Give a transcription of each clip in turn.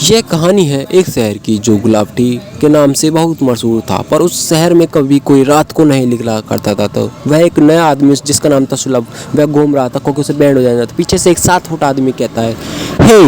यह कहानी है एक शहर की जो गुलाबटी के नाम से बहुत मशहूर था, पर उस शहर में कभी कोई रात को नहीं निकला करता था। तो वह एक नया आदमी जिसका नाम था सुलभ, वह घूम रहा था क्योंकि उसे बैंड हो जाना था। पीछे से एक 7 फुट आदमी कहता है, हे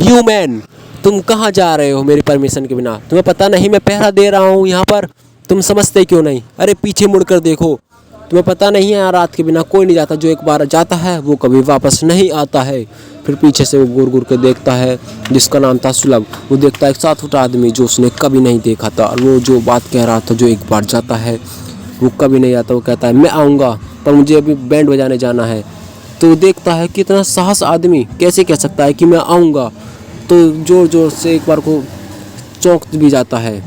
यू मैन, तुम कहाँ जा रहे हो मेरी परमिशन के बिना? तुम्हें पता नहीं मैं पहरा दे रहा हूँ यहाँ पर? तुम समझते क्यों नहीं? अरे पीछे मुड़कर देखो, तुम्हें पता नहीं है यहाँ रात के बिना कोई नहीं जाता। जो एक बार जाता है वो कभी वापस नहीं आता है। फिर पीछे से वो घूर घूर के देखता है, जिसका नाम था सुलभ। वो देखता है एक 7 फुट आदमी जो उसने कभी नहीं देखा था, और वो जो बात कह रहा था, जो एक बार जाता है वो कभी नहीं आता। वो कहता है मैं आऊँगा, पर मुझे अभी बैंड बजाने जाना है। तो वो देखता है कि इतना साहस आदमी कैसे कह सकता है कि मैं आऊँगा। तो ज़ोर ज़ोर से एक बार को चौंक भी जाता है।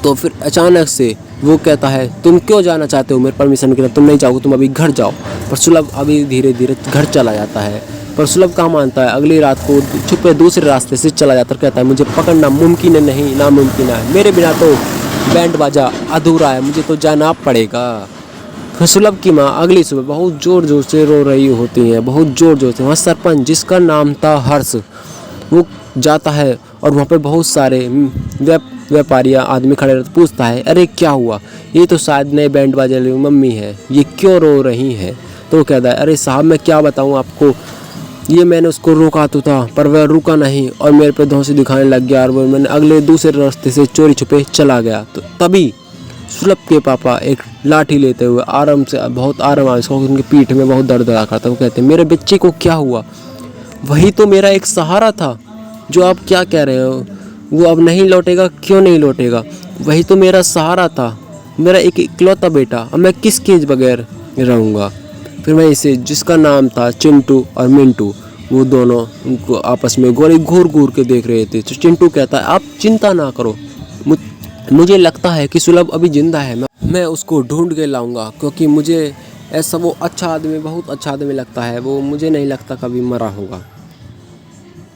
तो फिर अचानक से वो कहता है, तुम क्यों जाना चाहते हो मेरे परमिशन के लिए? तुम नहीं जाओगे, तुम अभी घर जाओ। पर सुलभ अभी धीरे धीरे घर चला जाता है। पर सुलभ कहाँ मानता है, अगली रात को छुपे दूसरे रास्ते से चला जाता है। कहता है मुझे पकड़ना मुमकिन है, नहीं नामुमकिन है, मेरे बिना तो बैंड बाजा अधूरा है, मुझे तो जाना पड़ेगा। फिर सुलभ की माँ अगली सुबह बहुत ज़ोर ज़ोर से रो रही होती है, बहुत ज़ोर ज़ोर से। वहाँ सरपंच, जिसका नाम था हर्ष, वो जाता है और वहाँ पे बहुत सारे व्यापारियाँ आदमी खड़े रहते। पूछता है, अरे क्या हुआ? ये तो शायद नए बैंड बाजे वाली मम्मी है, ये क्यों रो रही हैं? तो वो कहता है, अरे साहब मैं क्या बताऊँ आपको, ये मैंने उसको रोका तो था पर वह रुका नहीं और मेरे पे धौंसी दिखाने लग गया, और वो मैंने अगले दूसरे रास्ते से चोरी छुपे चला गया। तो तभी सुलभ के पापा एक लाठी लेते हुए आराम से, बहुत आराम से, उनकी पीठ में बहुत दर्द रहा करता। वो कहते हैं, मेरे बच्चे को क्या हुआ? वही तो मेरा एक सहारा था। जो आप क्या कह रहे हो, वो अब नहीं लौटेगा? क्यों नहीं लौटेगा? वही तो मेरा सहारा था, मेरा एक इकलौता बेटा। अब मैं किसके बगैर रहूँगा? फिर मैं इसे, जिसका नाम था चिंटू और मिंटू, वो दोनों उनको आपस में गोली घूर घूर के देख रहे थे। तो चिंटू कहता है, आप चिंता ना करो, मुझे लगता है कि सुलभ अभी जिंदा है, मैं उसको ढूंढ के लाऊंगा, क्योंकि मुझे ऐसा वो अच्छा आदमी, बहुत अच्छा आदमी लगता है, वो मुझे नहीं लगता कभी मरा होगा।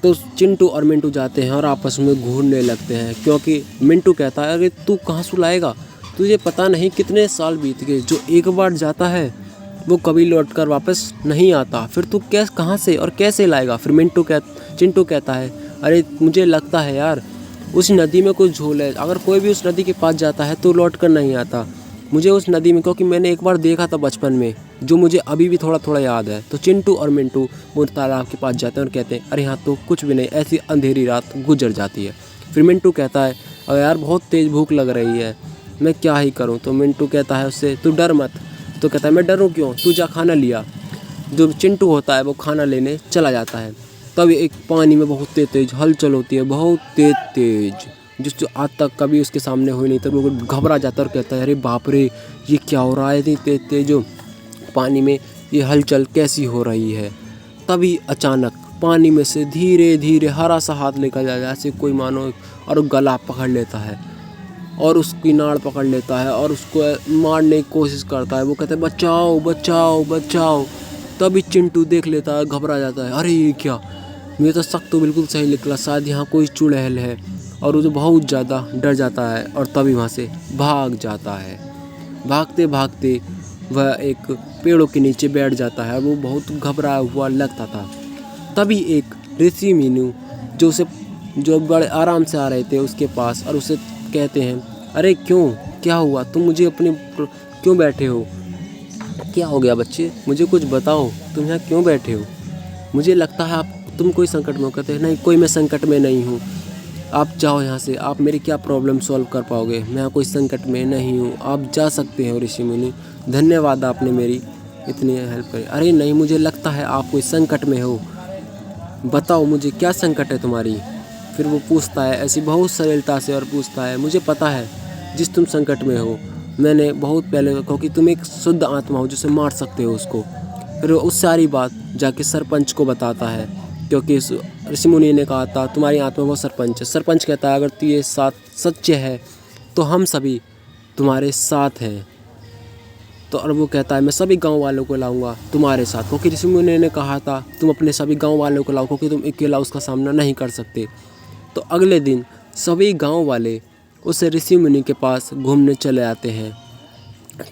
तो चिंटू और मिंटू जाते हैं और आपस में घूरने लगते हैं, क्योंकि मिंटू कहता है, अरे तू कहाँ सुलाएगा? तुझे पता नहीं कितने साल बीत गए, जो एक बार जाता है वो कभी लौट कर वापस नहीं आता, फिर तू कहाँ से और कैसे लाएगा? फिर चिंटू कहता है, अरे मुझे लगता है यार उस नदी में कुछ झोल है, अगर कोई भी उस नदी के पास जाता है तो लौट कर नहीं आता। मुझे उस नदी में, क्योंकि मैंने एक बार देखा था बचपन में, जो मुझे अभी भी थोड़ा थोड़ा याद है। तो चिंटू और मिंटू वो तालाब के पास जाते हैं और कहते हैं, अरे यहाँ तो कुछ भी नहीं, ऐसी अंधेरी रात गुजर जाती है। फिर मिंटू कहता है, अरे यार बहुत तेज़ भूख लग रही है, मैं क्या ही करूँ? तो मिंटू कहता है उससे, तू डर मत। तो कहता है, मैं डरूँ क्यों, तू जा खाना लिया। जो चिंटू होता है वो खाना लेने चला जाता है। तब एक पानी में बहुत तेज हलचल होती है, बहुत तेज, जो आज तक कभी उसके सामने हुई नहीं। तब वो घबरा जाता है और कहता है, अरे बाप रे, ये क्या हो रहा है? इतनी तेज जो पानी में ये हलचल कैसी हो रही है? तभी अचानक पानी में से धीरे धीरे हरा सा हाथ निकल जाता है, जैसे कोई मानो, और गला पकड़ लेता है और उसकी नाड़ पकड़ लेता है और उसको मारने की कोशिश करता है। वो कहता है, बचाओ बचाओ बचाओ। तभी चिंटू देख लेता है, घबरा जाता है, अरे ये क्या, मेरे तो शक तो बिल्कुल सही निकला, शायद यहाँ कोई चुड़ैल है। और वो बहुत ज़्यादा डर जाता है और तभी वहाँ से भाग जाता है। भागते भागते वह एक पेड़ों के नीचे बैठ जाता है, वो बहुत घबराया हुआ लगता था। तभी एक ऋषि मीनू जो बड़े आराम से आ रहे थे उसके पास, और उसे कहते हैं, अरे क्यों, क्या हुआ? तुम मुझे अपने क्यों बैठे हो? क्या हो गया बच्चे, मुझे कुछ बताओ, तुम यहाँ क्यों बैठे हो? मुझे लगता है तुम कोई संकट में हो। कहते हैं, नहीं, कोई मैं संकट में नहीं हूँ, आप जाओ यहाँ से, आप मेरी क्या प्रॉब्लम सॉल्व कर पाओगे? मैं यहाँ कोई संकट में नहीं हूँ, आप जा सकते हो ऋषि मुनि, धन्यवाद आपने मेरी इतनी हेल्प करी। अरे नहीं, मुझे लगता है आप कोई संकट में हो, बताओ मुझे क्या संकट है तुम्हारी? फिर वो पूछता है ऐसी बहुत सरलता से, और पूछता है, मुझे पता है जिस तुम संकट में हो, मैंने बहुत पहले, क्योंकि तुम एक शुद्ध आत्मा हो जिसे मार सकते हो उसको। फिर वो उस सारी बात जाके सरपंच को बताता है, क्योंकि ऋषि मुनि ने कहा था तुम्हारी आत्मा वो सरपंच है। सरपंच कहता है, अगर तू ये सच्चे है तो हम सभी तुम्हारे साथ हैं। तो और वो कहता है, मैं सभी गांव वालों को लाऊंगा तुम्हारे साथ, क्योंकि ऋषि मुनि ने कहा था तुम अपने सभी गांव वालों को लाओ, क्योंकि तुम अकेला उसका सामना नहीं कर सकते। तो अगले दिन सभी गांव वाले उस ऋषि मुनि के पास घूमने चले आते हैं।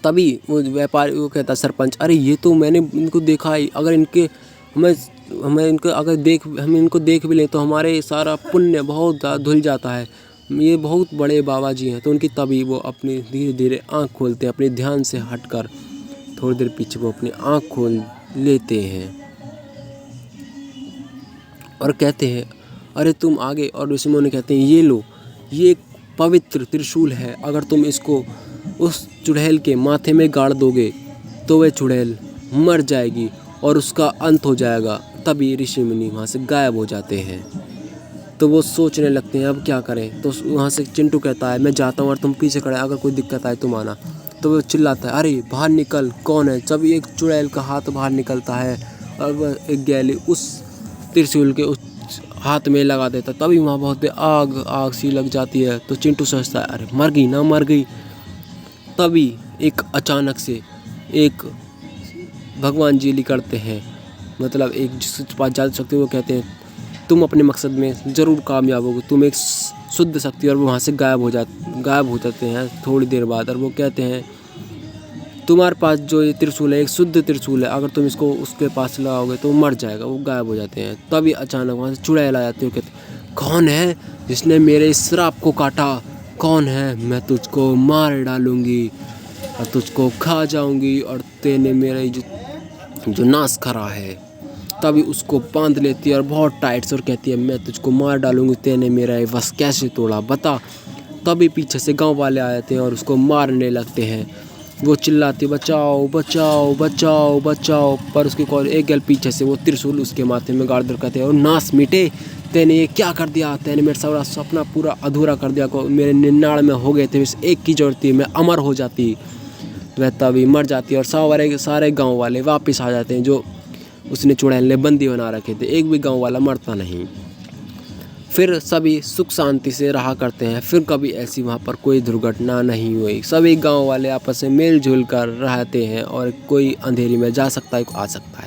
तभी वो व्यापारी, वो कहता है सरपंच, अरे ये तो मैंने इनको देखा ही, अगर इनके हमें हमें इनको अगर हम इनको देख भी लें तो हमारे सारा पुण्य बहुत ज़्यादा धुल जाता है। ये बहुत बड़े बाबा जी हैं, तो उनकी तभी वो अपनी धीरे धीरे आँख खोलते हैं, अपने ध्यान से हटकर थोड़ी देर पीछे वो अपनी आँख खोल लेते हैं और कहते हैं अरे तुम आगे। और ऋषि मुनि कहते हैं ये लो, ये एक पवित्र त्रिशूल है, अगर तुम इसको उस चुड़ैल के माथे में गाड़ दोगे तो वह चुड़ैल मर जाएगी और उसका अंत हो जाएगा। तभी ऋषि मुनि वहाँ से गायब हो जाते हैं। तो वो सोचने लगते हैं अब क्या करें। तो वहाँ से चिंटू कहता है मैं जाता हूँ और तुम पीछे खड़े, अगर कोई दिक्कत आए तुम आना। तो वो चिल्लाता है अरे बाहर निकल, कौन है। जब एक चुड़ैल का हाथ बाहर निकलता है और वह एक गैली उस त्रिशूल के उस हाथ में लगा देता, तभी वहाँ बहुत आग सी लग जाती है। तो चिंटू सोचता है अरे मर गई ना, मर गई। तभी एक अचानक से एक भगवान जी निकलते हैं, मतलब एक जिसके पास ज़्यादा शक्ति, वो कहते हैं तुम अपने मकसद में ज़रूर कामयाब होगे, तुम एक शुद्ध शक्ति। और वो वहाँ से गायब हो जाते हैं थोड़ी देर बाद। और वो कहते हैं तुम्हारे पास जो ये त्रिशूल है एक शुद्ध त्रिशूल है, अगर तुम इसको उसके पास लगाओगे तो मर जाएगा। वो गायब हो जाते हैं। तभी अचानक वहाँ से चुड़ैल आ जाती है और कहते कौन है जिसने मेरे इस श्राप को काटा, कौन है, मैं तुझको मार डालूँगी और तुझको खा जाऊँगी और तेने मेरे जो नाश करा है। तभी उसको बांध लेती है और बहुत टाइट से और कहती है मैं तुझको मार डालूंगी, तेने मेरा ये वश कैसे तोड़ा बता। तभी पीछे से गांव वाले आ जाते हैं और उसको मारने लगते हैं। वो चिल्लाती बचाओ बचाओ बचाओ बचाओ, पर उसकी एक गल पीछे से वो त्रिशूल उसके माथे में गाड़ कर कहते हैं और नाश मिटे, तेने ये क्या कर दिया, तेने मेरा सारा सपना पूरा अधूरा कर दिया, को मेरे निन्नाड़ में हो गए थे, इस एक की जरूरत थी, मैं अमर हो जाती। वह तभी मर जाती है और सारे गाँव वाले वापस आ जाते हैं जो उसने चुड़ैल ने बंदी बना रखे थे। एक भी गांव वाला मरता नहीं। फिर सभी सुख शांति से रहा करते हैं। फिर कभी ऐसी वहाँ पर कोई दुर्घटना नहीं हुई। सभी गांव वाले आपस में मिलजुल कर रहते हैं और कोई अंधेरी में जा सकता है, आ सकता है।